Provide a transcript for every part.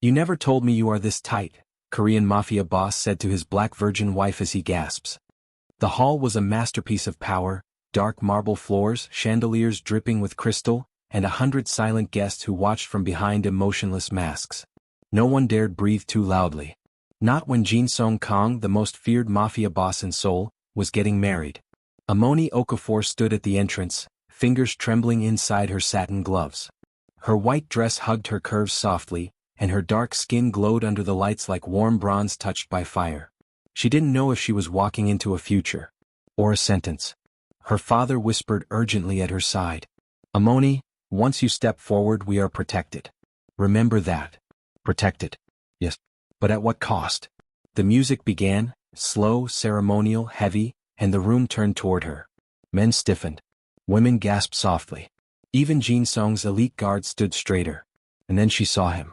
You never told me you are this tight, Korean mafia boss said to his black virgin wife as he gasps. The hall was a masterpiece of power, dark marble floors, chandeliers dripping with crystal, and 100 silent guests who watched from behind emotionless masks. No one dared breathe too loudly. Not when Jin Song-kang, the most feared mafia boss in Seoul, was getting married. Amoni Okafor stood at the entrance, fingers trembling inside her satin gloves. Her white dress hugged her curves softly, and her dark skin glowed under the lights like warm bronze touched by fire. She didn't know if she was walking into a future. Or a sentence. Her father whispered urgently at her side. Amoni, once you step forward we are protected. Remember that. Protected. Yes. But at what cost? The music began, slow, ceremonial, heavy, and the room turned toward her. Men stiffened. Women gasped softly. Even Jin Song's elite guard stood straighter. And then she saw him.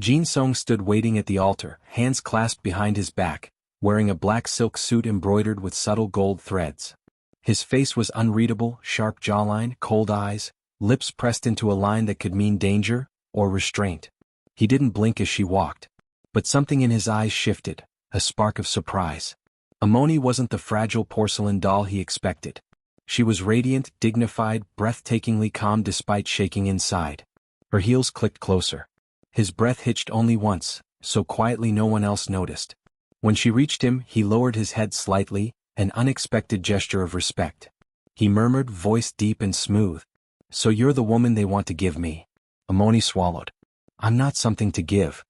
Jin Song stood waiting at the altar, hands clasped behind his back, wearing a black silk suit embroidered with subtle gold threads. His face was unreadable, sharp jawline, cold eyes, lips pressed into a line that could mean danger or restraint. He didn't blink as she walked. But something in his eyes shifted, a spark of surprise. Amoni wasn't the fragile porcelain doll he expected. She was radiant, dignified, breathtakingly calm despite shaking inside. Her heels clicked closer. His breath hitched only once, so quietly no one else noticed. When she reached him, he lowered his head slightly, an unexpected gesture of respect. He murmured, voice deep and smooth. So you're the woman they want to give me. Amoni swallowed. I'm not something to give.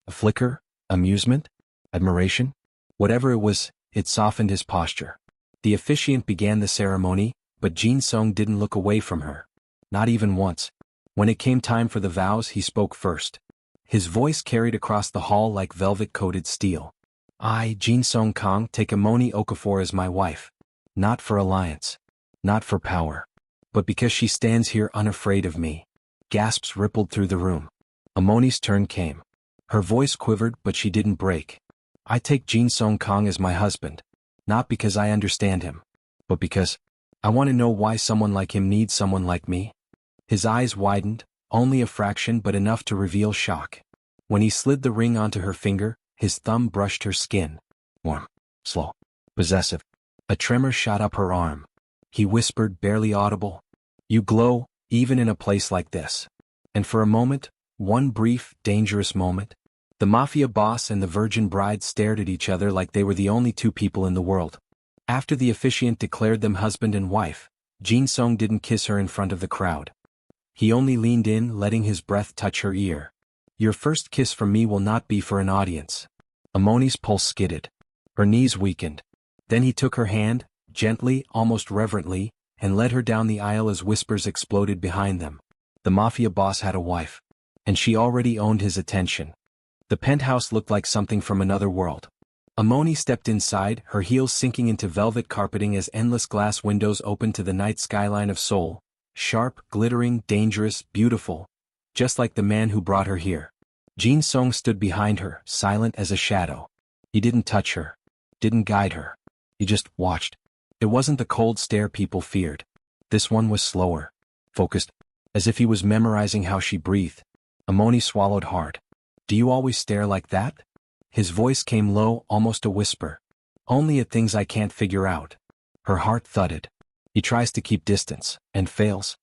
A flicker? Amusement? Admiration? Whatever it was, it softened his posture. The officiant began the ceremony, but Jin Song didn't look away from her. Not even once. When it came time for the vows, he spoke first. His voice carried across the hall like velvet-coated steel. I, Jin Song-kang, take Amoni Okafor as my wife. Not for alliance. Not for power. But because she stands here unafraid of me. Gasps rippled through the room. Amoni's turn came. Her voice quivered, but she didn't break. I take Jin Song-kang as my husband. Not because I understand him. But because I want to know why someone like him needs someone like me. His eyes widened, only a fraction but enough to reveal shock. When he slid the ring onto her finger, his thumb brushed her skin. Warm, slow, possessive. A tremor shot up her arm. He whispered, barely audible. You glow, even in a place like this. And for a moment, one brief, dangerous moment, the mafia boss and the virgin bride stared at each other like they were the only two people in the world. After the officiant declared them husband and wife, Jin Song didn't kiss her in front of the crowd. He only leaned in, letting his breath touch her ear. Your first kiss from me will not be for an audience. Amoni's pulse skidded. Her knees weakened. Then he took her hand, gently, almost reverently, and led her down the aisle as whispers exploded behind them. The mafia boss had a wife. And she already owned his attention. The penthouse looked like something from another world. Amoni stepped inside, her heels sinking into velvet carpeting as endless glass windows opened to the night skyline of Seoul. Sharp, glittering, dangerous, beautiful. Just like the man who brought her here. Jin Song stood behind her, silent as a shadow. He didn't touch her. Didn't guide her. He just watched. It wasn't the cold stare people feared. This one was slower. Focused. As if he was memorizing how she breathed. Amoni swallowed hard. Do you always stare like that? His voice came low, almost a whisper. Only at things I can't figure out. Her heart thudded. He tries to keep distance, and fails.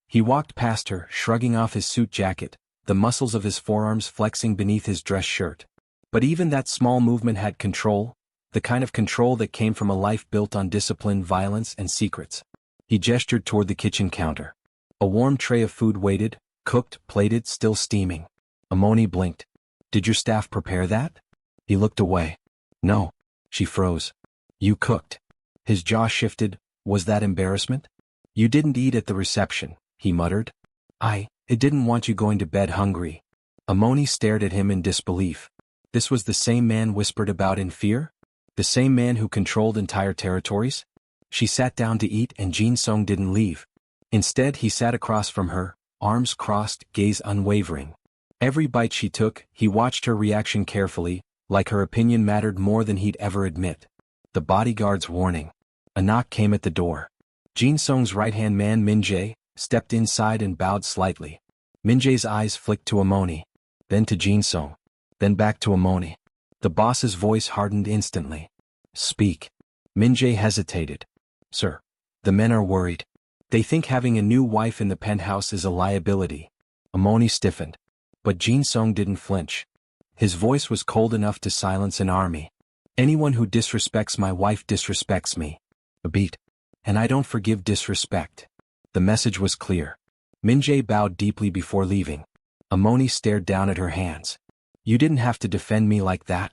He walked past her, shrugging off his suit jacket, the muscles of his forearms flexing beneath his dress shirt. But even that small movement had control, the kind of control that came from a life built on discipline, violence, and secrets. He gestured toward the kitchen counter. A warm tray of food waited, cooked, plated, still steaming. Amoni blinked. Did your staff prepare that? He looked away. No. She froze. You cooked. His jaw shifted. Was that embarrassment? You didn't eat at the reception, he muttered. I didn't want you going to bed hungry. Amoni stared at him in disbelief. This was the same man whispered about in fear? The same man who controlled entire territories? She sat down to eat and Jin Song didn't leave. Instead he sat across from her, arms crossed, gaze unwavering. Every bite she took, he watched her reaction carefully, like her opinion mattered more than he'd ever admit. The bodyguard's warning. A knock came at the door. Jin Song's right-hand man Min-jae stepped inside and bowed slightly. Min-jae's eyes flicked to Amoni, then to Jin Song. Then back to Amoni. The boss's voice hardened instantly. Speak. Min-jae hesitated. Sir. The men are worried. They think having a new wife in the penthouse is a liability. Amoni stiffened. But Jin-sung didn't flinch. His voice was cold enough to silence an army. Anyone who disrespects my wife disrespects me. A beat. And I don't forgive disrespect. The message was clear. Min-jae bowed deeply before leaving. Amoni stared down at her hands. You didn't have to defend me like that.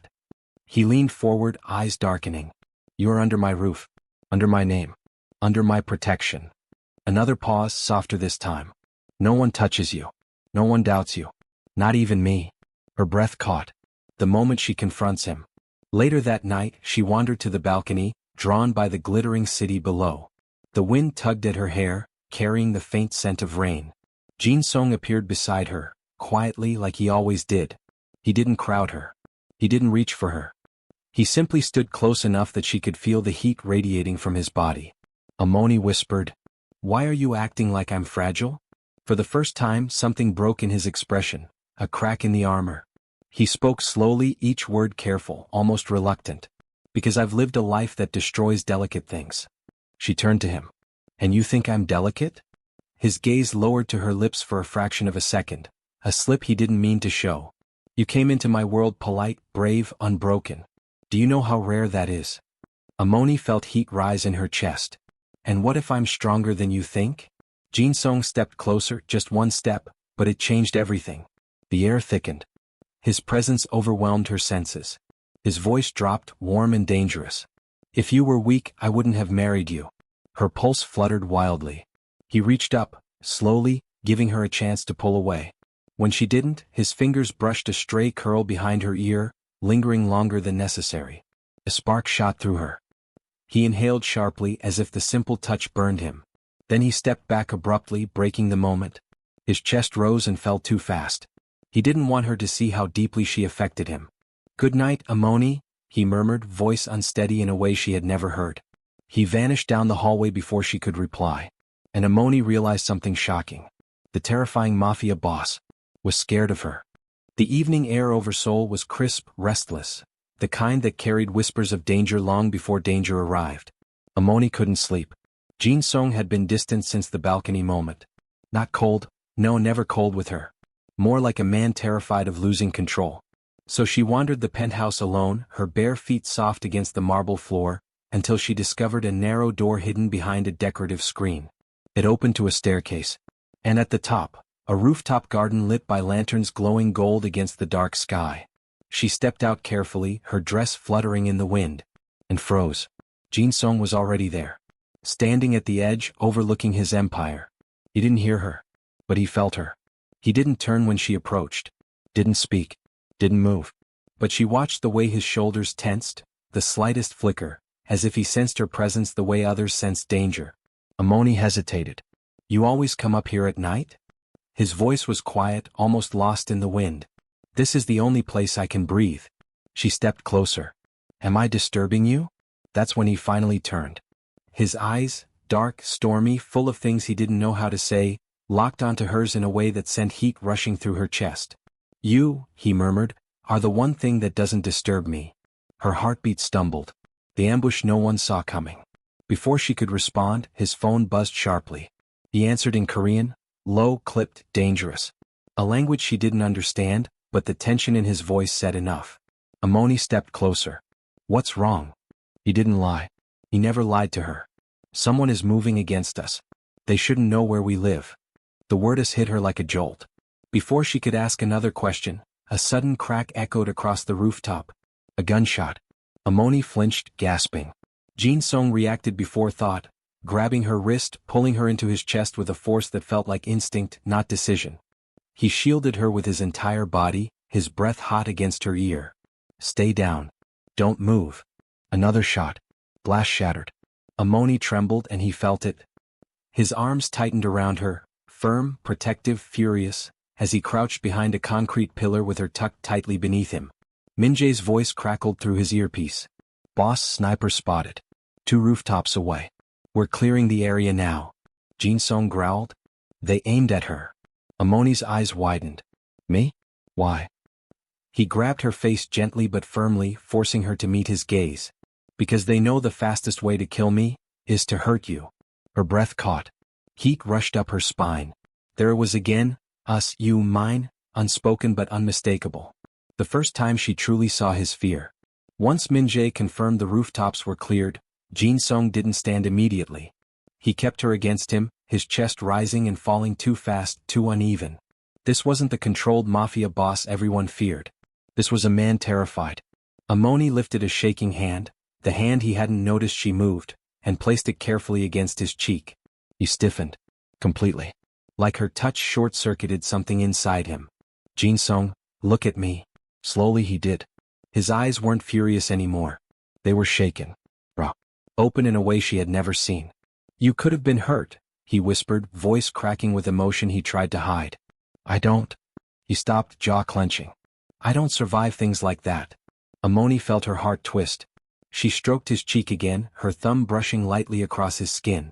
He leaned forward, eyes darkening. You're under my roof. Under my name. Under my protection. Another pause, softer this time. No one touches you. No one doubts you. Not even me. Her breath caught. The moment she confronts him. Later that night, she wandered to the balcony, drawn by the glittering city below. The wind tugged at her hair, carrying the faint scent of rain. Jin-sung appeared beside her, quietly like he always did. He didn't crowd her. He didn't reach for her. He simply stood close enough that she could feel the heat radiating from his body. Amoni whispered, Why are you acting like I'm fragile? For the first time, something broke in his expression, a crack in the armor. He spoke slowly, each word careful, almost reluctant. Because I've lived a life that destroys delicate things. She turned to him. And you think I'm delicate? His gaze lowered to her lips for a fraction of a second, a slip he didn't mean to show. You came into my world polite, brave, unbroken. Do you know how rare that is? Amoni felt heat rise in her chest. And what if I'm stronger than you think? Jin-sung stepped closer, just one step, but it changed everything. The air thickened. His presence overwhelmed her senses. His voice dropped, warm and dangerous. If you were weak, I wouldn't have married you. Her pulse fluttered wildly. He reached up, slowly, giving her a chance to pull away. When she didn't, his fingers brushed a stray curl behind her ear, lingering longer than necessary. A spark shot through her. He inhaled sharply as if the simple touch burned him. Then he stepped back abruptly, breaking the moment. His chest rose and fell too fast. He didn't want her to see how deeply she affected him. Good night, Amoni, he murmured, voice unsteady in a way she had never heard. He vanished down the hallway before she could reply. And Amoni realized something shocking. The terrifying mafia boss was scared of her. The evening air over Seoul was crisp, restless, the kind that carried whispers of danger long before danger arrived. Amoni couldn't sleep. Jin-sung had been distant since the balcony moment. Not cold, no, never cold with her. More like a man terrified of losing control. So she wandered the penthouse alone, her bare feet soft against the marble floor, until she discovered a narrow door hidden behind a decorative screen. It opened to a staircase. And at the top, a rooftop garden lit by lanterns glowing gold against the dark sky. She stepped out carefully, her dress fluttering in the wind, and froze. Jin-sung was already there. Standing at the edge, overlooking his empire. He didn't hear her, but he felt her. He didn't turn when she approached. Didn't speak. Didn't move. But she watched the way his shoulders tensed, the slightest flicker, as if he sensed her presence the way others sensed danger. Amoni hesitated. You always come up here at night? His voice was quiet, almost lost in the wind. This is the only place I can breathe. She stepped closer. Am I disturbing you? That's when he finally turned. His eyes, dark, stormy, full of things he didn't know how to say, locked onto hers in a way that sent heat rushing through her chest. You, he murmured, are the one thing that doesn't disturb me. Her heartbeat stumbled. The ambush no one saw coming. Before she could respond, his phone buzzed sharply. He answered in Korean, low, clipped, dangerous. A language she didn't understand, but the tension in his voice said enough. Amoni stepped closer. What's wrong? He didn't lie. He never lied to her. Someone is moving against us. They shouldn't know where we live. The word has hit her like a jolt. Before she could ask another question, a sudden crack echoed across the rooftop. A gunshot. Amoni flinched, gasping. Jin-sung reacted before thought, grabbing her wrist, pulling her into his chest with a force that felt like instinct, not decision. He shielded her with his entire body, his breath hot against her ear. Stay down. Don't move. Another shot. Glass shattered. Amoni trembled and he felt it. His arms tightened around her, firm, protective, furious, as he crouched behind a concrete pillar with her tucked tightly beneath him. Min-jae's voice crackled through his earpiece. Boss, sniper spotted. 2 rooftops away. We're clearing the area now. Jin-sung growled. They aimed at her. Amoni's eyes widened. Me? Why? He grabbed her face gently but firmly, forcing her to meet his gaze. Because they know the fastest way to kill me is to hurt you. Her breath caught. Heat rushed up her spine. There it was again, us, you, mine, unspoken but unmistakable. The first time she truly saw his fear. Once Min-jae confirmed the rooftops were cleared, Jin-sung didn't stand immediately. He kept her against him, his chest rising and falling too fast, too uneven. This wasn't the controlled mafia boss everyone feared. This was a man terrified. Amoni lifted a shaking hand, the hand he hadn't noticed she moved, and placed it carefully against his cheek. He stiffened. Completely. Like her touch short-circuited something inside him. Jin-sung, look at me. Slowly he did. His eyes weren't furious anymore. They were shaken. Raw. Open in a way she had never seen. You could have been hurt, he whispered, voice cracking with emotion he tried to hide. I don't. He stopped, jaw clenching. I don't survive things like that. Amoni felt her heart twist. She stroked his cheek again, her thumb brushing lightly across his skin.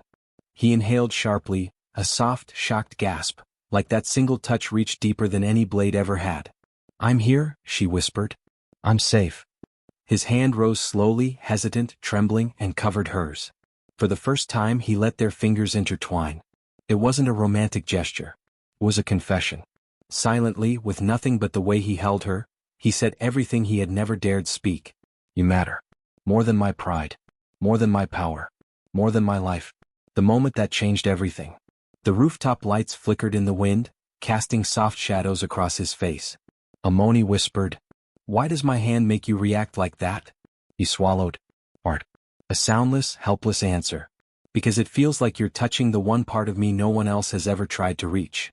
He inhaled sharply, a soft, shocked gasp, like that single touch reached deeper than any blade ever had. I'm here, she whispered. I'm safe. His hand rose slowly, hesitant, trembling, and covered hers. For the first time he let their fingers intertwine. It wasn't a romantic gesture. It was a confession. Silently, with nothing but the way he held her, he said everything he had never dared speak. You matter. More than my pride. More than my power. More than my life. The moment that changed everything. The rooftop lights flickered in the wind, casting soft shadows across his face. Amoni whispered, why does my hand make you react like that? He swallowed. Art. A soundless, helpless answer. Because it feels like you're touching the one part of me no one else has ever tried to reach.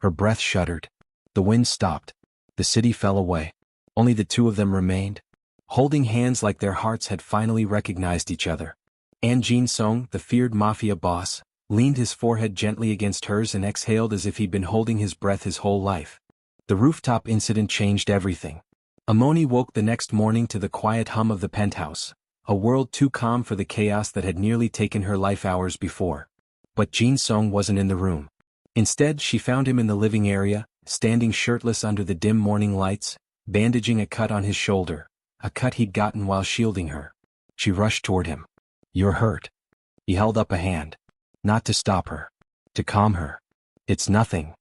Her breath shuddered. The wind stopped. The city fell away. Only the two of them remained, holding hands like their hearts had finally recognized each other. And Jin-sung, the feared mafia boss, leaned his forehead gently against hers and exhaled as if he'd been holding his breath his whole life. The rooftop incident changed everything. Amoni woke the next morning to the quiet hum of the penthouse, a world too calm for the chaos that had nearly taken her life hours before. But Jin-sung wasn't in the room. Instead, she found him in the living area, standing shirtless under the dim morning lights, bandaging a cut on his shoulder, a cut he'd gotten while shielding her. She rushed toward him. You're hurt. He held up a hand. Not to stop her. To calm her. It's nothing.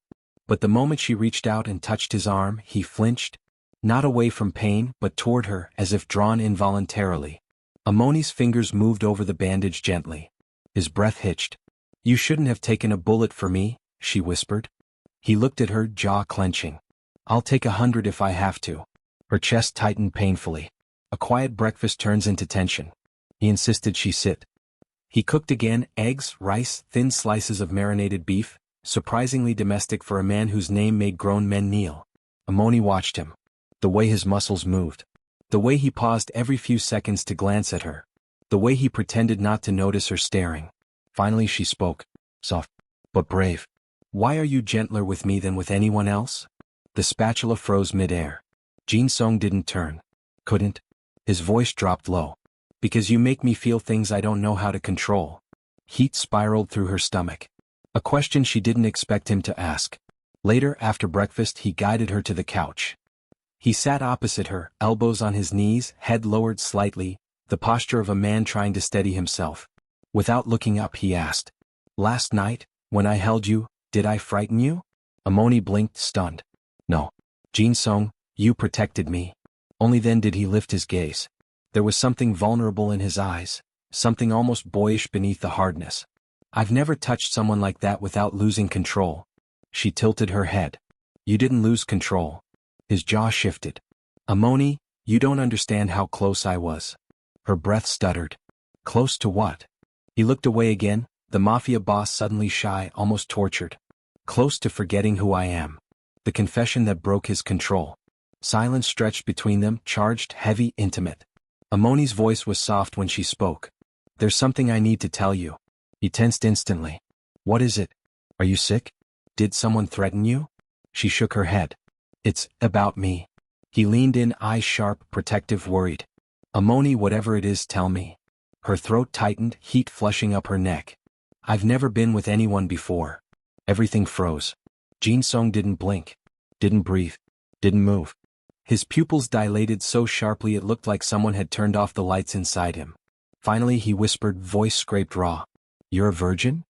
But the moment she reached out and touched his arm, he flinched. Not away from pain, but toward her, as if drawn involuntarily. Amoni's fingers moved over the bandage gently. His breath hitched. You shouldn't have taken a bullet for me, she whispered. He looked at her, jaw clenching. I'll take 100 if I have to. Her chest tightened painfully. A quiet breakfast turns into tension. He insisted she sit. He cooked again, eggs, rice, thin slices of marinated beef, surprisingly domestic for a man whose name made grown men kneel. Amoni watched him. The way his muscles moved. The way he paused every few seconds to glance at her. The way he pretended not to notice her staring. Finally she spoke. Soft, but brave. Why are you gentler with me than with anyone else? The spatula froze mid-air. Jin-sung didn't turn. Couldn't. His voice dropped low. Because you make me feel things I don't know how to control. Heat spiraled through her stomach. A question she didn't expect him to ask. Later, after breakfast, he guided her to the couch. He sat opposite her, elbows on his knees, head lowered slightly, the posture of a man trying to steady himself. Without looking up, he asked, last night, when I held you, did I frighten you? Amoni blinked, stunned. No. Jin-sung, you protected me. Only then did he lift his gaze. There was something vulnerable in his eyes, something almost boyish beneath the hardness. I've never touched someone like that without losing control. She tilted her head. You didn't lose control. His jaw shifted. Amoni, you don't understand how close I was. Her breath stuttered. Close to what? He looked away again, the mafia boss suddenly shy, almost tortured. Close to forgetting who I am. The confession that broke his control. Silence stretched between them, charged, heavy, intimate. Amoni's voice was soft when she spoke. There's something I need to tell you. He tensed instantly. What is it? Are you sick? Did someone threaten you? She shook her head. It's about me. He leaned in, eyes sharp, protective, worried. Amoni, whatever it is, tell me. Her throat tightened, heat flushing up her neck. I've never been with anyone before. Everything froze. Jin-sung didn't blink. Didn't breathe. Didn't move. His pupils dilated so sharply it looked like someone had turned off the lights inside him. Finally he whispered, voice scraped raw. You're a virgin?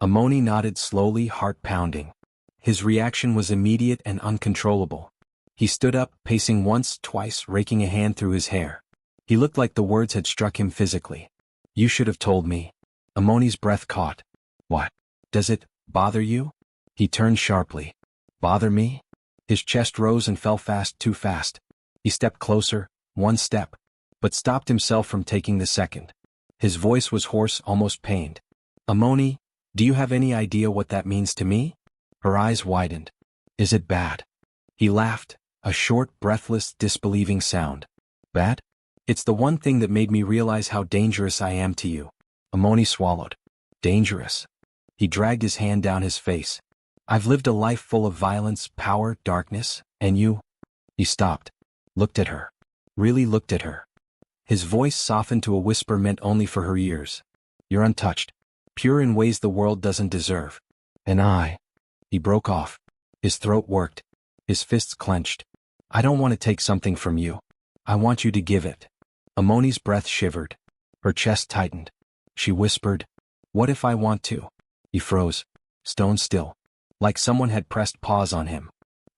Amoni nodded slowly, heart pounding. His reaction was immediate and uncontrollable. He stood up, pacing once, twice, raking a hand through his hair. He looked like the words had struck him physically. You should have told me. Amoni's breath caught. What? Does it bother you? He turned sharply. Bother me? His chest rose and fell fast, too fast. He stepped closer, one step, but stopped himself from taking the second. His voice was hoarse, almost pained. Amoni, do you have any idea what that means to me? Her eyes widened. Is it bad? He laughed, a short, breathless, disbelieving sound. Bad? It's the one thing that made me realize how dangerous I am to you. Amoni swallowed. Dangerous. He dragged his hand down his face. I've lived a life full of violence, power, darkness, and you? He stopped. Looked at her. Really looked at her. His voice softened to a whisper meant only for her ears. You're untouched. Pure in ways the world doesn't deserve. And I. He broke off. His throat worked. His fists clenched. I don't want to take something from you. I want you to give it. Amoni's breath shivered. Her chest tightened. She whispered, what if I want to? He froze. Stone still. Like someone had pressed pause on him.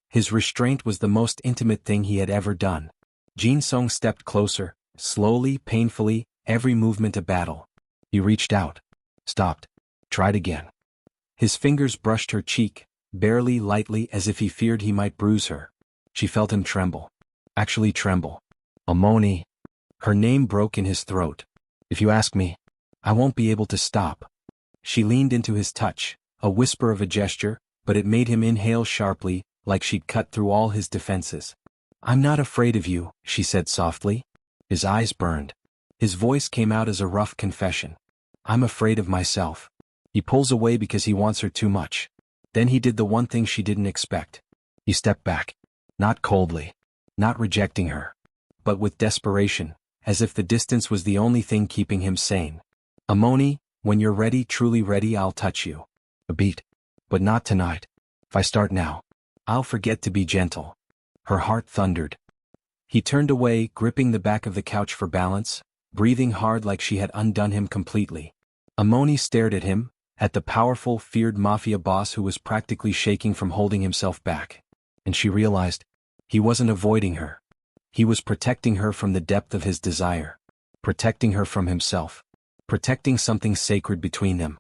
His restraint was the most intimate thing he had ever done. Jin-sung stepped closer, slowly, painfully, every movement a battle. He reached out. Stopped. Tried again. His fingers brushed her cheek, barely, lightly, as if he feared he might bruise her. She felt him tremble. Actually tremble. Amoni. Her name broke in his throat. If you ask me, I won't be able to stop. She leaned into his touch, a whisper of a gesture, but it made him inhale sharply, like she'd cut through all his defenses. I'm not afraid of you, she said softly. His eyes burned. His voice came out as a rough confession. I'm afraid of myself. He pulls away because he wants her too much. Then he did the one thing she didn't expect. He stepped back. Not coldly. Not rejecting her. But with desperation, as if the distance was the only thing keeping him sane. Amoni, when you're ready, truly ready, I'll touch you. A beat. But not tonight. If I start now, I'll forget to be gentle. Her heart thundered. He turned away, gripping the back of the couch for balance, breathing hard like she had undone him completely. Amoni stared at him, at the powerful, feared mafia boss who was practically shaking from holding himself back. And she realized, he wasn't avoiding her. He was protecting her from the depth of his desire. Protecting her from himself. Protecting something sacred between them.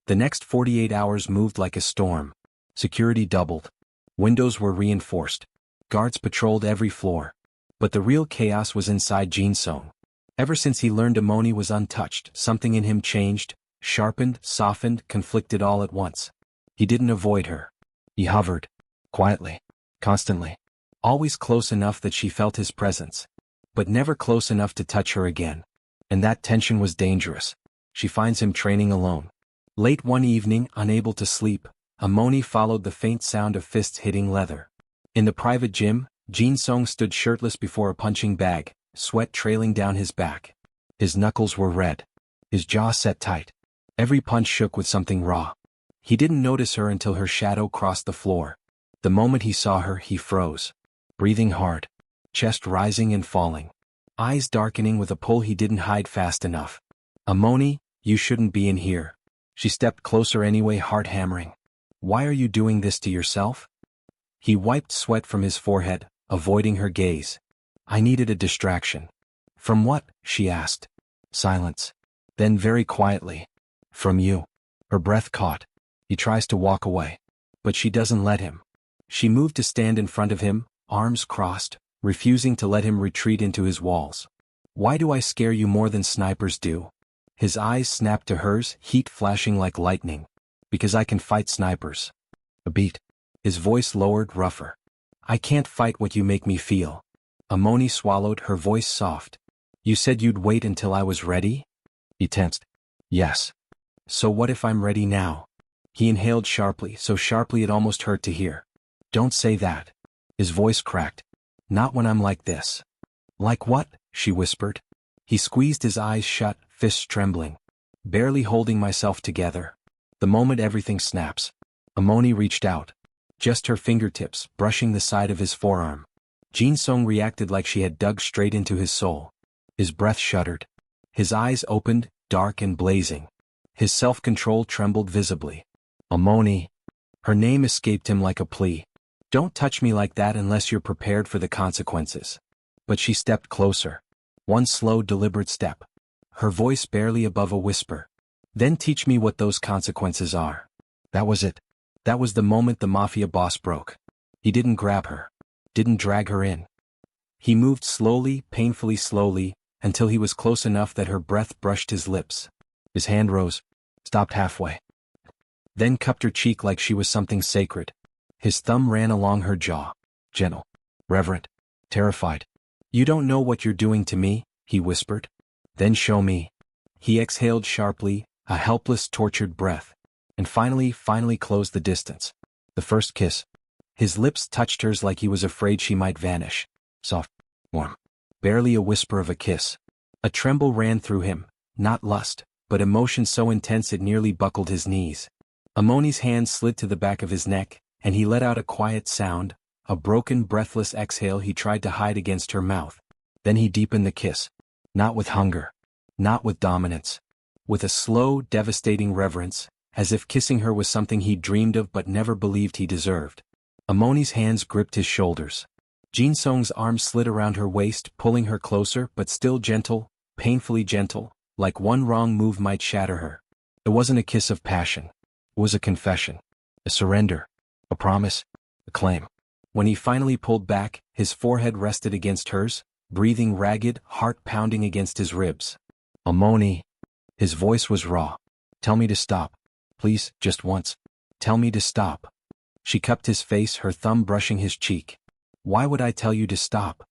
The next 48 hours moved like a storm. Security doubled. Windows were reinforced. Guards patrolled every floor. But the real chaos was inside Jin-sung. Ever since he learned Amoni was untouched, something in him changed, sharpened, softened, conflicted all at once. He didn't avoid her. He hovered. Quietly. Constantly. Always close enough that she felt his presence. But never close enough to touch her again. And that tension was dangerous. She finds him training alone. Late one evening, unable to sleep, Amoni followed the faint sound of fists hitting leather. In the private gym, Jin-sung stood shirtless before a punching bag, sweat trailing down his back. His knuckles were red. His jaw set tight. Every punch shook with something raw. He didn't notice her until her shadow crossed the floor. The moment he saw her, he froze. Breathing hard. Chest rising and falling. Eyes darkening with a pull he didn't hide fast enough. Amoni, you shouldn't be in here. She stepped closer anyway, heart hammering. Why are you doing this to yourself? He wiped sweat from his forehead, avoiding her gaze. I needed a distraction. From what? She asked. Silence. Then very quietly. From you. Her breath caught. He tries to walk away. But she doesn't let him. She moved to stand in front of him, arms crossed, refusing to let him retreat into his walls. Why do I scare you more than snipers do? His eyes snapped to hers, heat flashing like lightning. Because I can fight snipers. A beat. His voice lowered, rougher. I can't fight what you make me feel. Amoni swallowed, her voice soft. You said you'd wait until I was ready? He tensed. Yes. So what if I'm ready now? He inhaled sharply, so sharply it almost hurt to hear. Don't say that. His voice cracked. Not when I'm like this. Like what? She whispered. He squeezed his eyes shut, fists trembling. Barely holding myself together. The moment everything snaps. Amoni reached out. Just her fingertips, brushing the side of his forearm. Jin Sung reacted like she had dug straight into his soul. His breath shuddered. His eyes opened, dark and blazing. His self-control trembled visibly. Amoni. Her name escaped him like a plea. Don't touch me like that unless you're prepared for the consequences. But she stepped closer. One slow, deliberate step. Her voice barely above a whisper. Then teach me what those consequences are. That was it. That was the moment the mafia boss broke. He didn't grab her. Didn't drag her in. He moved slowly, painfully slowly, until he was close enough that her breath brushed his lips. His hand rose, stopped halfway. Then cupped her cheek like she was something sacred. His thumb ran along her jaw. Gentle. Reverent. Terrified. You don't know what you're doing to me, he whispered. Then show me. He exhaled sharply, a helpless, tortured breath. And finally closed the distance. The first kiss. His lips touched hers like he was afraid she might vanish. Soft. Warm. Barely a whisper of a kiss. A tremble ran through him, not lust, but emotion so intense it nearly buckled his knees. Amoni's hand slid to the back of his neck, and he let out a quiet sound, a broken, breathless exhale he tried to hide against her mouth. Then he deepened the kiss. Not with hunger. Not with dominance. With a slow, devastating reverence, as if kissing her was something he'd dreamed of but never believed he deserved. Amoni's hands gripped his shoulders. Jin Sung's arm slid around her waist, pulling her closer but still gentle, painfully gentle, like one wrong move might shatter her. It wasn't a kiss of passion. It was a confession. A surrender. A promise. A claim. When he finally pulled back, his forehead rested against hers, breathing ragged, heart pounding against his ribs. Amoni. His voice was raw. Tell me to stop. Please, just once. Tell me to stop. She cupped his face, her thumb brushing his cheek. Why would I tell you to stop?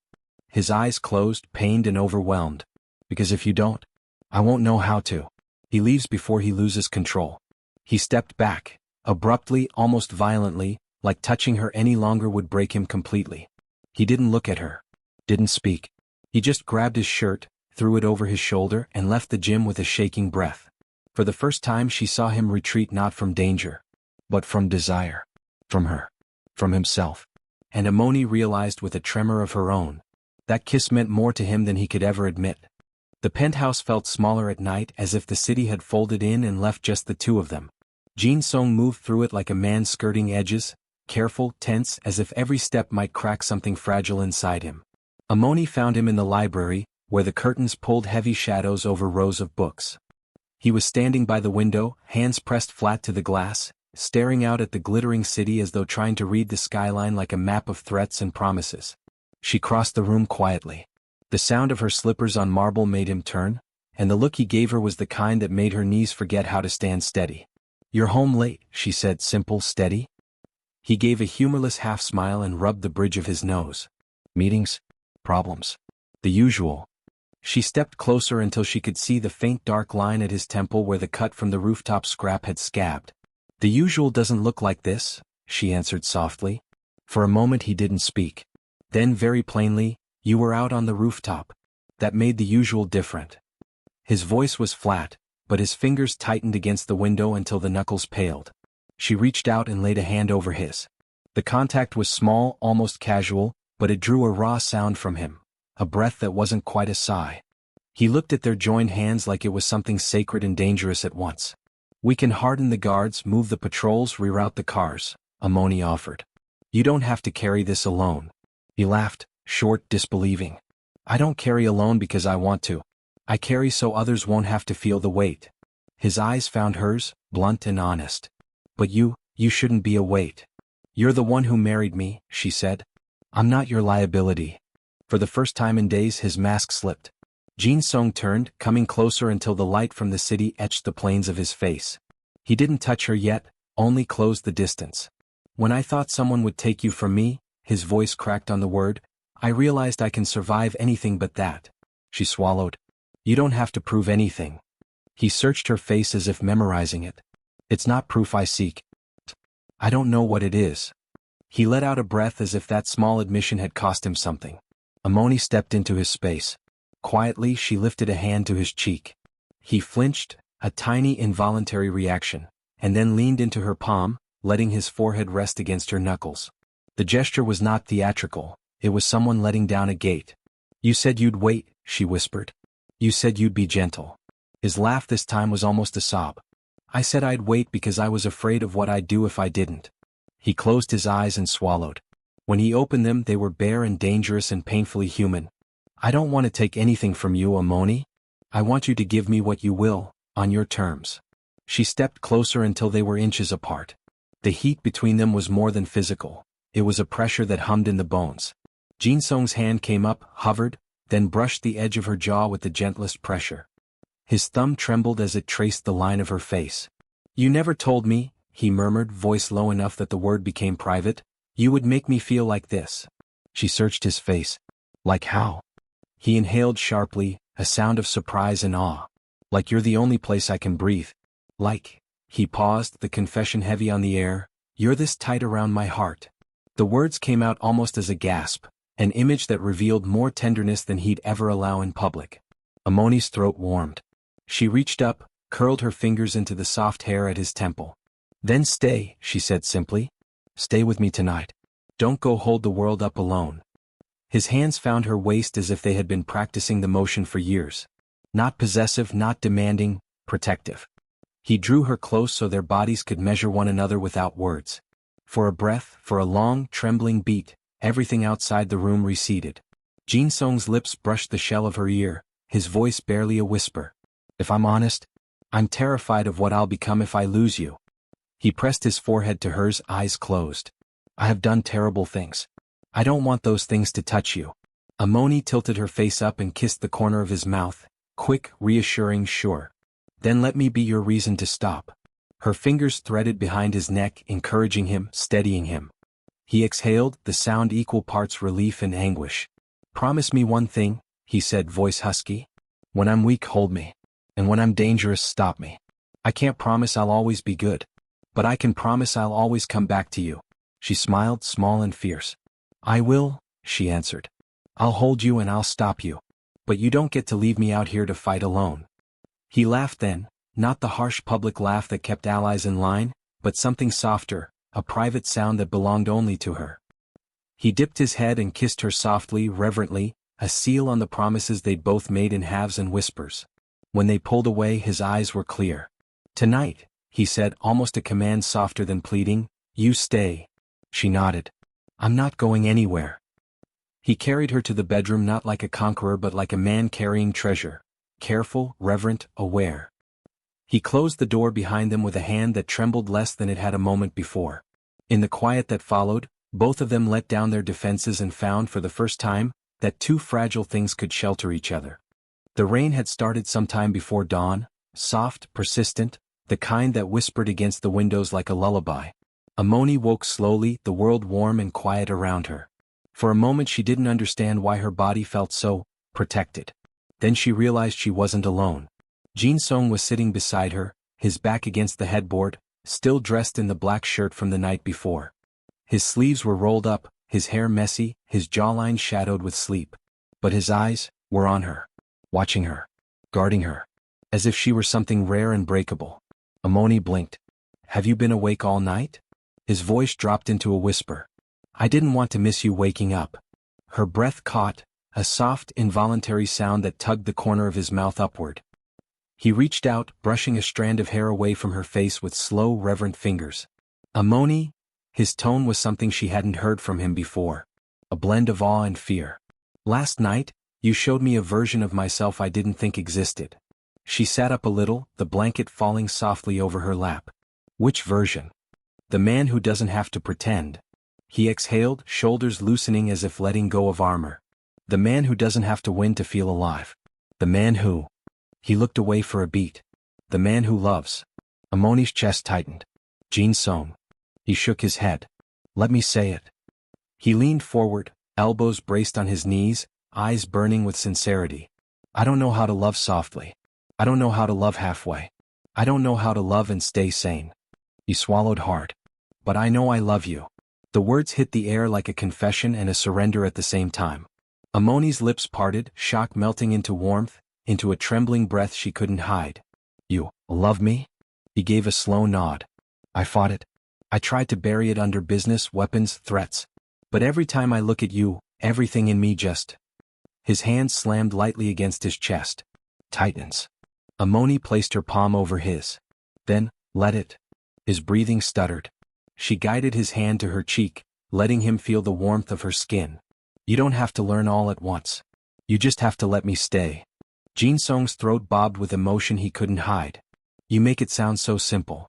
His eyes closed, pained and overwhelmed. Because if you don't, I won't know how to. He leaves before he loses control. He stepped back, abruptly, almost violently, like touching her any longer would break him completely. He didn't look at her. Didn't speak. He just grabbed his shirt, threw it over his shoulder and left the gym with a shaking breath. For the first time she saw him retreat not from danger, but from desire. From her. From himself. And Amoni realized with a tremor of her own. That kiss meant more to him than he could ever admit. The penthouse felt smaller at night, as if the city had folded in and left just the two of them. Jin Sung moved through it like a man skirting edges, careful, tense, as if every step might crack something fragile inside him. Amoni found him in the library, where the curtains pulled heavy shadows over rows of books. He was standing by the window, hands pressed flat to the glass, staring out at the glittering city as though trying to read the skyline like a map of threats and promises. She crossed the room quietly. The sound of her slippers on marble made him turn, and the look he gave her was the kind that made her knees forget how to stand steady. You're home late, she said, simple, steady. He gave a humorless half-smile and rubbed the bridge of his nose. Meetings? Problems? The usual. She stepped closer until she could see the faint dark line at his temple where the cut from the rooftop scrap had scabbed. The usual doesn't look like this, she answered softly. For a moment he didn't speak. Then very plainly, you were out on the rooftop. That made the usual different. His voice was flat, but his fingers tightened against the window until the knuckles paled. She reached out and laid a hand over his. The contact was small, almost casual, but it drew a raw sound from him, a breath that wasn't quite a sigh. He looked at their joined hands like it was something sacred and dangerous at once. We can harden the guards, move the patrols, reroute the cars, Amoni offered. You don't have to carry this alone. He laughed, short, disbelieving. I don't carry alone because I want to. I carry so others won't have to feel the weight. His eyes found hers, blunt and honest. But you shouldn't be a weight. You're the one who married me, she said. I'm not your liability. For the first time in days his mask slipped. Jin Sung turned, coming closer until the light from the city etched the planes of his face. He didn't touch her yet, only closed the distance. When I thought someone would take you from me, his voice cracked on the word, I realized I can survive anything but that. She swallowed. You don't have to prove anything. He searched her face as if memorizing it. It's not proof I seek. I don't know what it is. He let out a breath as if that small admission had cost him something. Amoni stepped into his space. Quietly she lifted a hand to his cheek. He flinched, a tiny involuntary reaction, and then leaned into her palm, letting his forehead rest against her knuckles. The gesture was not theatrical, It was someone letting down a gate. You said you'd wait, she whispered. You said you'd be gentle. His laugh this time was almost a sob. I said I'd wait because I was afraid of what I'd do if I didn't. He closed his eyes and swallowed. When he opened them, they were bare and dangerous and painfully human. I don't want to take anything from you, Amoni. I want you to give me what you will, on your terms. She stepped closer until they were inches apart. The heat between them was more than physical. It was a pressure that hummed in the bones. Jin-sung's hand came up, hovered, then brushed the edge of her jaw with the gentlest pressure. His thumb trembled as it traced the line of her face. You never told me, he murmured, voice low enough that the word became private. You would make me feel like this. She searched his face. Like how? He inhaled sharply, a sound of surprise and awe. Like you're the only place I can breathe. Like, he paused, the confession heavy on the air, you're this tight around my heart. The words came out almost as a gasp, an image that revealed more tenderness than he'd ever allow in public. Amoni's throat warmed. She reached up, curled her fingers into the soft hair at his temple. Then stay, she said simply. Stay with me tonight. Don't go hold the world up alone. His hands found her waist as if they had been practicing the motion for years. Not possessive, not demanding, protective. He drew her close so their bodies could measure one another without words. For a breath, for a long, trembling beat, everything outside the room receded. Jin-sung's lips brushed the shell of her ear, his voice barely a whisper. If I'm honest, I'm terrified of what I'll become if I lose you. He pressed his forehead to hers, eyes closed. I have done terrible things. I don't want those things to touch you. Amoni tilted her face up and kissed the corner of his mouth, quick, reassuring, sure. Then let me be your reason to stop. Her fingers threaded behind his neck, encouraging him, steadying him. He exhaled, the sound equal parts relief and anguish. Promise me one thing, he said, voice husky. When I'm weak, hold me. And when I'm dangerous, stop me. I can't promise I'll always be good. But I can promise I'll always come back to you. She smiled, small and fierce. I will, she answered. I'll hold you and I'll stop you. But you don't get to leave me out here to fight alone. He laughed then, not the harsh public laugh that kept allies in line, but something softer, a private sound that belonged only to her. He dipped his head and kissed her softly, reverently, a seal on the promises they'd both made in halves and whispers. When they pulled away, his eyes were clear. Tonight, he said, almost a command softer than pleading, you stay. She nodded. I'm not going anywhere. He carried her to the bedroom not like a conqueror but like a man carrying treasure. Careful, reverent, aware. He closed the door behind them with a hand that trembled less than it had a moment before. In the quiet that followed, both of them let down their defenses and found for the first time that two fragile things could shelter each other. The rain had started some time before dawn, soft, persistent, the kind that whispered against the windows like a lullaby. Amoni woke slowly, the world warm and quiet around her. For a moment she didn't understand why her body felt so protected. Then she realized she wasn't alone. Jin-sung was sitting beside her, his back against the headboard, still dressed in the black shirt from the night before. His sleeves were rolled up, his hair messy, his jawline shadowed with sleep. But his eyes were on her, watching her, guarding her, as if she were something rare and breakable. Amoni blinked. Have you been awake all night? His voice dropped into a whisper. I didn't want to miss you waking up. Her breath caught, a soft, involuntary sound that tugged the corner of his mouth upward. He reached out, brushing a strand of hair away from her face with slow, reverent fingers. Amoni? His tone was something she hadn't heard from him before. A blend of awe and fear. Last night, you showed me a version of myself I didn't think existed. She sat up a little, the blanket falling softly over her lap. Which version? The man who doesn't have to pretend. He exhaled, shoulders loosening as if letting go of armor. The man who doesn't have to win to feel alive. The man who... He looked away for a beat. The man who loves. Amoni's chest tightened. Jin-sung. He shook his head. Let me say it. He leaned forward, elbows braced on his knees, eyes burning with sincerity. I don't know how to love softly. I don't know how to love halfway. I don't know how to love and stay sane. He swallowed hard. But I know I love you. The words hit the air like a confession and a surrender at the same time. Amoni's lips parted, shock melting into warmth, into a trembling breath she couldn't hide. You love me? He gave a slow nod. I fought it. I tried to bury it under business, weapons, threats. But every time I look at you, Everything in me just. His hand slammed lightly against his chest. Tightens. Amoni placed her palm over his. Then, let it. His breathing stuttered. She guided his hand to her cheek, letting him feel the warmth of her skin. You don't have to learn all at once. You just have to let me stay. Jin Song's throat bobbed with emotion he couldn't hide. You make it sound so simple.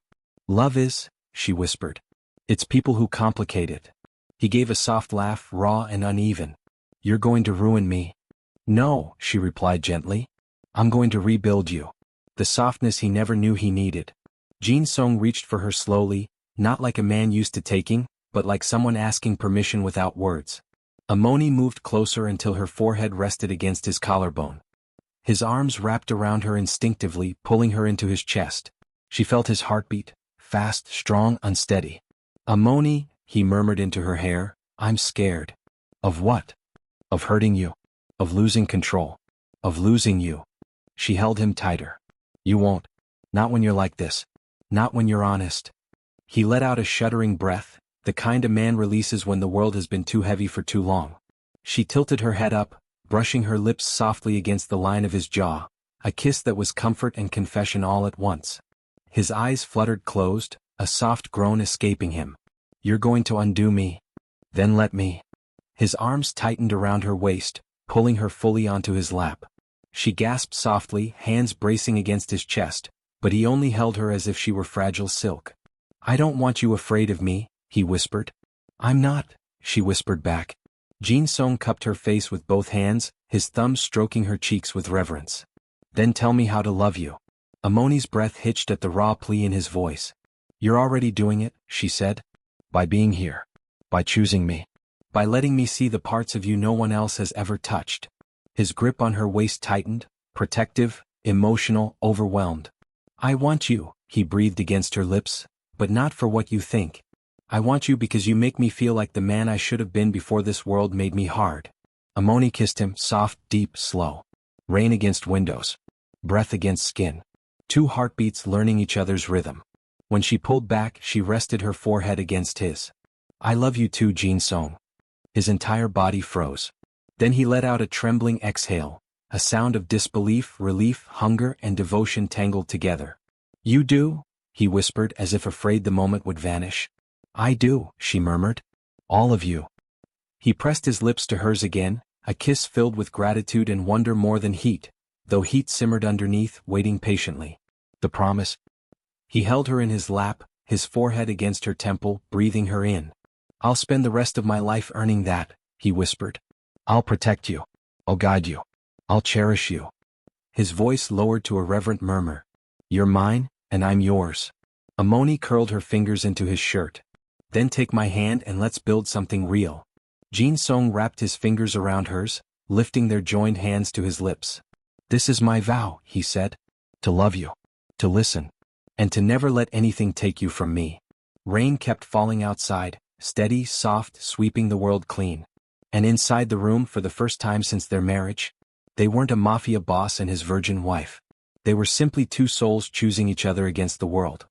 Love is, she whispered. It's people who complicate it. He gave a soft laugh, raw and uneven. You're going to ruin me. No, she replied gently. I'm going to rebuild you. The softness he never knew he needed. Jin Song reached for her slowly, not like a man used to taking, but like someone asking permission without words. Amoni moved closer until her forehead rested against his collarbone. His arms wrapped around her instinctively, pulling her into his chest. She felt his heartbeat, fast, strong, unsteady. Amoni, he murmured into her hair, I'm scared. Of what? Of hurting you. Of losing control. Of losing you. She held him tighter. You won't. Not when you're like this. Not when you're honest. He let out a shuddering breath, the kind a man releases when the world has been too heavy for too long. She tilted her head up, brushing her lips softly against the line of his jaw, a kiss that was comfort and confession all at once. His eyes fluttered closed, a soft groan escaping him. You're going to undo me? Then let me. His arms tightened around her waist, pulling her fully onto his lap. She gasped softly, hands bracing against his chest, but he only held her as if she were fragile silk. I don't want you afraid of me, he whispered. I'm not, she whispered back. Jin Song cupped her face with both hands, his thumbs stroking her cheeks with reverence. Then tell me how to love you. Amoni's breath hitched at the raw plea in his voice. You're already doing it, she said. By being here. By choosing me. By letting me see the parts of you no one else has ever touched. His grip on her waist tightened, protective, emotional, overwhelmed. I want you, he breathed against her lips, but not for what you think. I want you because you make me feel like the man I should have been before this world made me hard. Amoni kissed him, soft, deep, slow. Rain against windows. Breath against skin. Two heartbeats learning each other's rhythm. When she pulled back, she rested her forehead against his. I love you too, Jin Song. His entire body froze. Then he let out a trembling exhale, a sound of disbelief, relief, hunger, and devotion tangled together. You do? He whispered as if afraid the moment would vanish. I do, she murmured. All of you. He pressed his lips to hers again, a kiss filled with gratitude and wonder more than heat, though heat simmered underneath, waiting patiently. The promise. He held her in his lap, his forehead against her temple, breathing her in. I'll spend the rest of my life earning that, he whispered. I'll protect you. I'll guide you. I'll cherish you. His voice lowered to a reverent murmur. You're mine, and I'm yours. Amoni curled her fingers into his shirt. Then take my hand and let's build something real. Jin Song wrapped his fingers around hers, lifting their joined hands to his lips. This is my vow, he said. To love you. To listen. And to never let anything take you from me. Rain kept falling outside, steady, soft, sweeping the world clean. And inside the room, for the first time since their marriage, they weren't a mafia boss and his virgin wife. They were simply two souls choosing each other against the world.